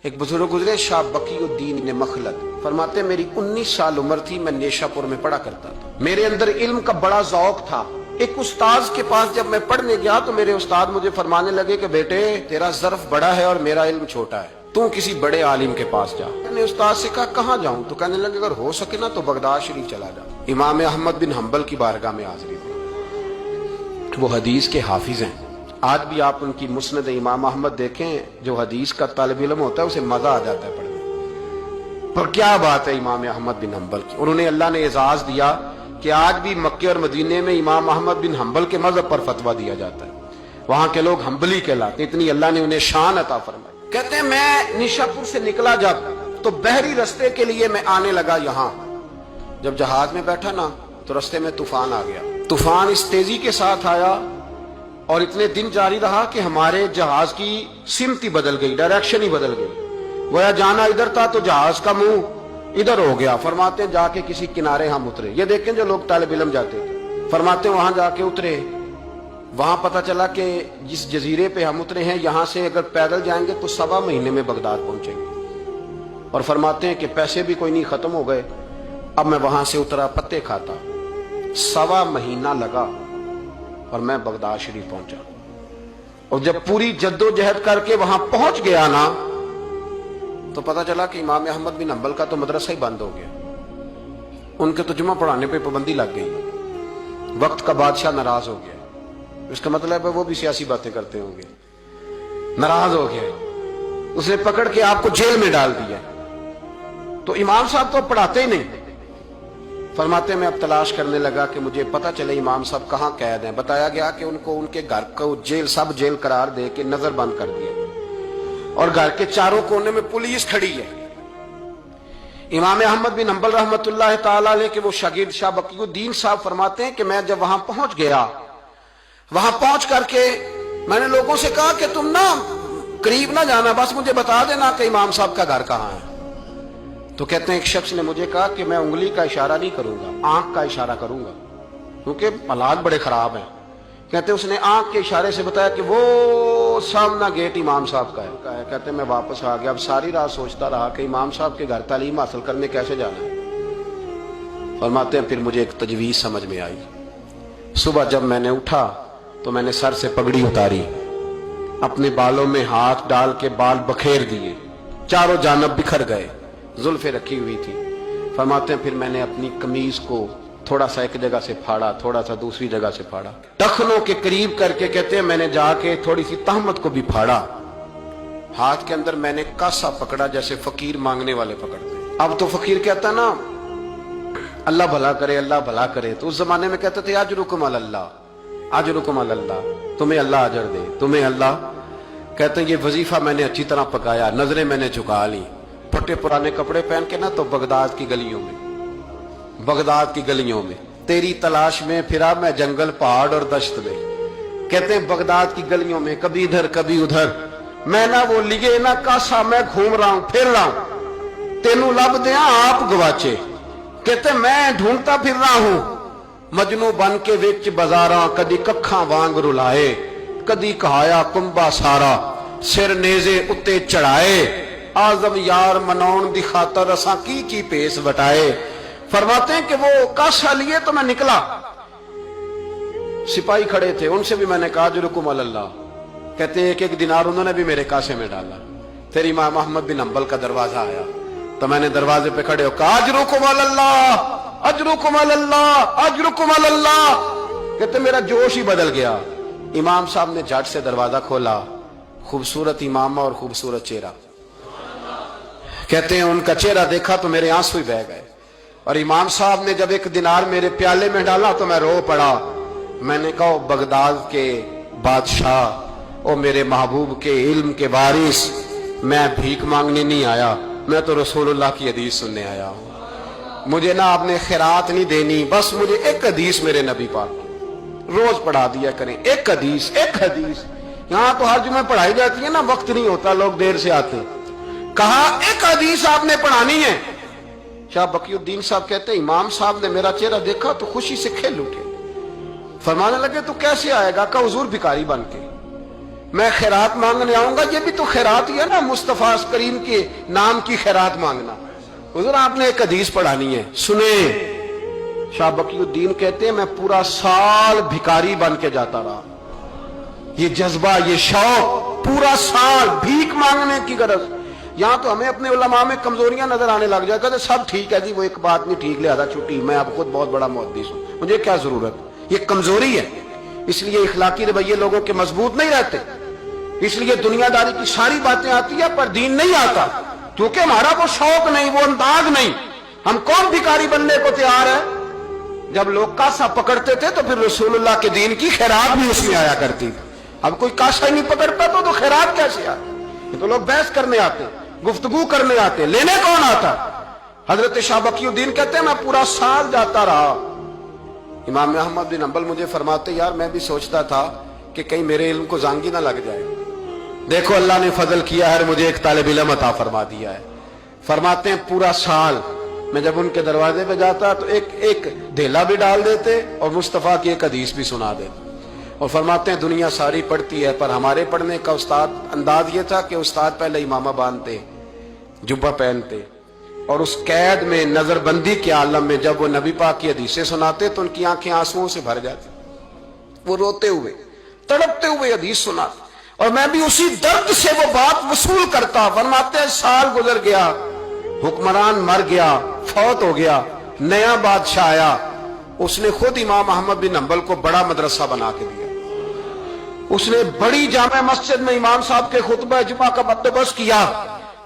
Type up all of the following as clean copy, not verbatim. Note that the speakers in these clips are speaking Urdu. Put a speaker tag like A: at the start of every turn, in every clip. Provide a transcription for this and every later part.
A: ایک بزرگ گزرے شاہ بقی الدین مخلد، فرماتے میری 19 سال عمر تھی، میں نیشا پور میں پڑھا کرتا تھا، میرے اندر علم کا بڑا ذوق تھا۔ ایک استاذ کے پاس جب میں پڑھنے گیا تو میرے استاد مجھے فرمانے لگے کہ بیٹے تیرا ظرف بڑا ہے اور میرا علم چھوٹا ہے، تو کسی بڑے عالم کے پاس جا۔ میں نے استاد سے کہا کہاں جاؤں؟ تو کہنے لگے اگر ہو سکے نا تو بغداد شریف چلا جا، امام احمد بن حنبل کی بارگاہ میں حاضری دی۔ وہ حدیث کے حافظ ہیں، آج بھی آپ ان کی مسند امام احمد دیکھیں، جو حدیث کا طالب علم ہوتا ہے اسے مزہ آ جاتا ہے پڑھنے پر۔ کیا بات ہے امام احمد بن حنبل کی، انہوں نے اللہ نے اعزاز دیا کہ آج بھی مکے اور مدینے میں امام احمد بن حنبل کے مذہب پر فتویٰ دیا جاتا ہے، وہاں کے لوگ حنبلی کہلاتے ہیں، اتنی اللہ نے انہیں شان عطا فرمائی۔ کہتے ہیں میں نیشا پور سے نکلا جب تو بحری رستے کے لیے میں آنے لگا یہاں، جب جہاز میں بیٹھا نا تو رستے میں طوفان آ گیا، طوفان اس تیزی کے ساتھ آیا اور اتنے دن جاری رہا کہ ہمارے جہاز کی سمت ہی بدل گئی، ڈائریکشن ہی بدل گئی، گویا جانا ادھر تھا تو جہاز کا منہ ادھر ہو گیا۔ فرماتے ہیں جا کے کسی کنارے ہم اترے، یہ دیکھیں جو لوگ طالب علم جاتے تھے، فرماتے ہیں وہاں جا کے اترے، وہاں پتہ چلا کہ جس جزیرے پہ ہم اترے ہیں یہاں سے اگر پیدل جائیں گے تو 1.25 مہینے میں بغداد پہنچیں گے، اور فرماتے ہیں کہ پیسے بھی کوئی نہیں، ختم ہو گئے۔ اب میں وہاں سے اترا پتے کھاتا، 1.25 مہینہ لگا اور میں بغداد شریف پہنچا، اور جب پوری جدوجہد کر کے وہاں پہنچ گیا نا تو پتہ چلا کہ امام احمد بن حنبل کا تو مدرسہ ہی بند ہو گیا، ان کے تو جمعہ پڑھانے پہ پابندی لگ گئی، وقت کا بادشاہ ناراض ہو گیا، اس کا مطلب ہے وہ بھی سیاسی باتیں کرتے ہوں گے، ناراض ہو گیا، اس نے پکڑ کے آپ کو جیل میں ڈال دیا۔ تو امام صاحب تو پڑھاتے ہی نہیں، فرماتے میں اب تلاش کرنے لگا کہ مجھے پتہ چلے امام صاحب کہاں قید ہیں۔ بتایا گیا کہ ان کو ان کے گھر کو جیل، سب جیل قرار دے کے نظر بند کر دیا، اور گھر کے چاروں کونے میں پولیس کھڑی ہے۔ امام احمد بن حنبل رحمۃ اللہ تعالی علیہ کے وہ شاگرد شاہ بقی الدین صاحب فرماتے ہیں کہ میں جب وہاں پہنچ گیا، وہاں پہنچ کر کے میں نے لوگوں سے کہا کہ تم نا قریب نہ جانا، بس مجھے بتا دینا کہ امام صاحب کا گھر کہاں ہے۔ تو کہتے ہیں ایک شخص نے مجھے کہا کہ میں انگلی کا اشارہ نہیں کروں گا، آنکھ کا اشارہ کروں گا، کیونکہ حالات بڑے خراب ہیں۔ کہتے ہیں اس نے آنکھ کے اشارے سے بتایا کہ وہ سامنا گیٹ امام صاحب کا ہے۔ کہتے ہیں میں واپس آ گیا، اب ساری رات سوچتا رہا کہ امام صاحب کے گھر تعلیم حاصل کرنے کیسے جانا ہے۔ فرماتے ہیں پھر مجھے ایک تجویز سمجھ میں آئی، صبح جب میں نے اٹھا تو میں نے سر سے پگڑی اتاری، اپنے بالوں میں ہاتھ ڈال کے بال بکھیر دیے، چاروں جانب بکھر گئے، زلفیں رکھی ہوئی تھی۔ فرماتے ہیں پھر میں نے اپنی قمیض کو تھوڑا سا ایک جگہ سے پھاڑا، تھوڑا سا دوسری جگہ سے پھاڑا، ٹخنوں کے قریب کر کے کہتے ہیں میں نے جا کے تھوڑی سی تہمت کو بھی پھاڑا، ہاتھ کے اندر میں نے کاسا پکڑا جیسے فقیر مانگنے والے پکڑتے۔ اب تو فقیر کہتا نا اللہ بھلا کرے، اللہ بھلا کرے، تو اس زمانے میں کہتے تھے اجرکم علی اللہ، اجرکم علی اللہ، تمہیں اللہ اجر دے، تمہیں اللہ۔ کہتے ہیں یہ وظیفہ میں نے اچھی طرح پکایا، نظریں میں نے جھکا لی، پھٹے پرانے کپڑے پہن کے نا تو بغداد کی گلیوں میں، بغداد کی گلیوں میں تیری تلاش میں پھرا میں، جنگل پہاڑ اور دشت میں۔ کہتے ہیں بغداد کی گلیوں میں کبھی ادھر کبھی ادھر، میں نہ وہ لیے نہ کاسا، میں گھوم رہا ہوں پھر رہا ہوں، تینوں لب دیا آپ گواچے۔ کہتے ہیں میں ڈھونڈتا پھر رہا ہوں مجنو بن کے وچ بازاراں، کدی ککھاں وانگ رلائے، کدی کہایا کنبا سارا، سر نیزے اتے چڑھائے، آزم یار مناؤن دی خاطر اساں کی پیس وٹائے۔ فرماتے ہیں کہ وہ کاسا لیے تو میں نکلا، سپاہی کھڑے تھے، ان سے بھی میں نے کہا اجرکم علی اللہ۔ کہتے ہیں ایک دینار انہوں نے بھی میرے کاسے میں ڈالا۔ پھر امام احمد بن حنبل کا دروازہ آیا تو میں نے دروازے پہ کھڑے ہو کہا اجرکم علی اللہ، اجرکم علی اللہ، اجرکم علی اللہ۔ کہتے میرا جوش ہی بدل گیا۔ امام صاحب نے جھٹ سے دروازہ کھولا، خوبصورت امامہ اور خوبصورت چہرہ، کہتے ہیں ان کا چہرہ دیکھا تو میرے آنسو ہی بہہ گئے، اور امام صاحب نے جب ایک دینار میرے پیالے میں ڈالا تو میں رو پڑا۔ میں نے کہا بغداد کے بادشاہ، او میرے محبوب کے علم کے وارث، میں بھیک مانگنے نہیں آیا، میں تو رسول اللہ کی حدیث سننے آیا ہوں، مجھے نہ آپ نے خیرات نہیں دینی، بس مجھے ایک حدیث میرے نبی پاک روز پڑھا دیا کریں، ایک حدیث، ایک حدیث۔ یہاں تو ہر جمعہ پڑھائی جاتی ہے نا، وقت نہیں ہوتا، لوگ دیر سے آتے، کہا ایک حدیث آپ نے پڑھانی ہے۔ شاہ بقی الدین صاحب کہتے ہیں امام صاحب نے میرا چہرہ دیکھا تو خوشی سے کھل اٹھے، فرمانے لگے تو کیسے آئے گا؟ کہا حضور بھکاری بن کے۔ میں خیرات مانگنے آؤں گا، یہ بھی تو خیرات ہی ہے نا، مصطفیٰ کریم کے نام کی خیرات مانگنا۔ حضور آپ نے ایک حدیث پڑھانی ہے، سنیں۔ شاہ بقی الدین کہتے ہیں میں پورا سال بھکاری بن کے جاتا رہا، یہ جذبہ، یہ شوق، پورا سال بھیک مانگنے کی غرض۔ یہاں تو ہمیں اپنے علماء میں کمزوریاں نظر آنے لگ جائے، کہتے سب ٹھیک ہے جی، وہ ایک بات نہیں ٹھیک، لہذا چھٹی، میں اب خود بہت بڑا محدث ہوں، مجھے کیا ضرورت۔ یہ کمزوری ہے، اس لیے اخلاقی رویے لوگوں کے مضبوط نہیں رہتے، اس لیے دنیا داری کی ساری باتیں آتی ہیں پر دین نہیں آتا، کیونکہ ہمارا وہ شوق نہیں، وہ انداز نہیں۔ ہم کون بھکاری بننے کو تیار ہے؟ جب لوگ کاسا پکڑتے تھے تو پھر رسول اللہ کے دین کی خیرات بھی اس میں آیا کرتی تھی۔ اب کوئی کاسا ہی نہیں پکڑتا تو خیرات کیسے آتی؟ یہ تو لوگ بحث کرنے آتے، گفتگو کرنے آتے، لینے کون آتا؟ حضرت شاہ بقی الدین کہتے ہیں میں پورا سال جاتا رہا۔ امام احمد بن حنبل مجھے فرماتے یار میں بھی سوچتا تھا کہ کہیں میرے علم کو زانگی نہ لگ جائے، دیکھو اللہ نے فضل کیا ہے، مجھے ایک طالب علم عطا فرما دیا ہے۔ فرماتے ہیں پورا سال میں جب ان کے دروازے پہ جاتا تو ایک دھیلا بھی ڈال دیتے اور مصطفیٰ کی ایک حدیث بھی سنا دیتے، اور فرماتے ہیں دنیا ساری پڑھتی ہے پر ہمارے پڑھنے کا استاد انداز یہ تھا کہ استاد پہلے امامہ باندھتے، جبہ پہنتے، اور اس قید میں نظر بندی کے عالم میں جب وہ نبی پاک کی حدیثیں سناتے تو ان کی آنکھیں آنسوؤں سے بھر جاتی، وہ روتے ہوئے تڑپتے ہوئے حدیث سناتے، اور میں بھی اسی درد سے وہ بات وصول کرتا۔ فرماتے ہیں سال گزر گیا، حکمران مر گیا، فوت ہو گیا، نیا بادشاہ آیا، اس نے خود امام احمد بن حنبل کو بڑا مدرسہ بنا کے دیا، اس نے بڑی جامع مسجد میں امام صاحب کے خطبہ جمعہ کا بندوبست کیا۔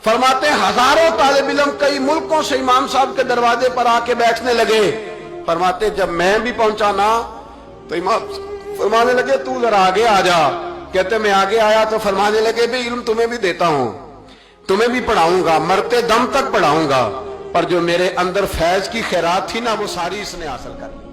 A: فرماتے ہیں ہزاروں طالب علم کئی ملکوں سے امام صاحب کے دروازے پر آ کے بیٹھنے لگے۔ فرماتے ہیں جب میں بھی پہنچا نا تو امام فرمانے لگے تو ذرا آگے آ جا۔ کہتے میں آگے آیا تو فرمانے لگے بھی علم تمہیں بھی دیتا ہوں، تمہیں بھی پڑھاؤں گا، مرتے دم تک پڑھاؤں گا، پر جو میرے اندر فیض کی خیرات تھی نا وہ ساری اس نے حاصل کر لی۔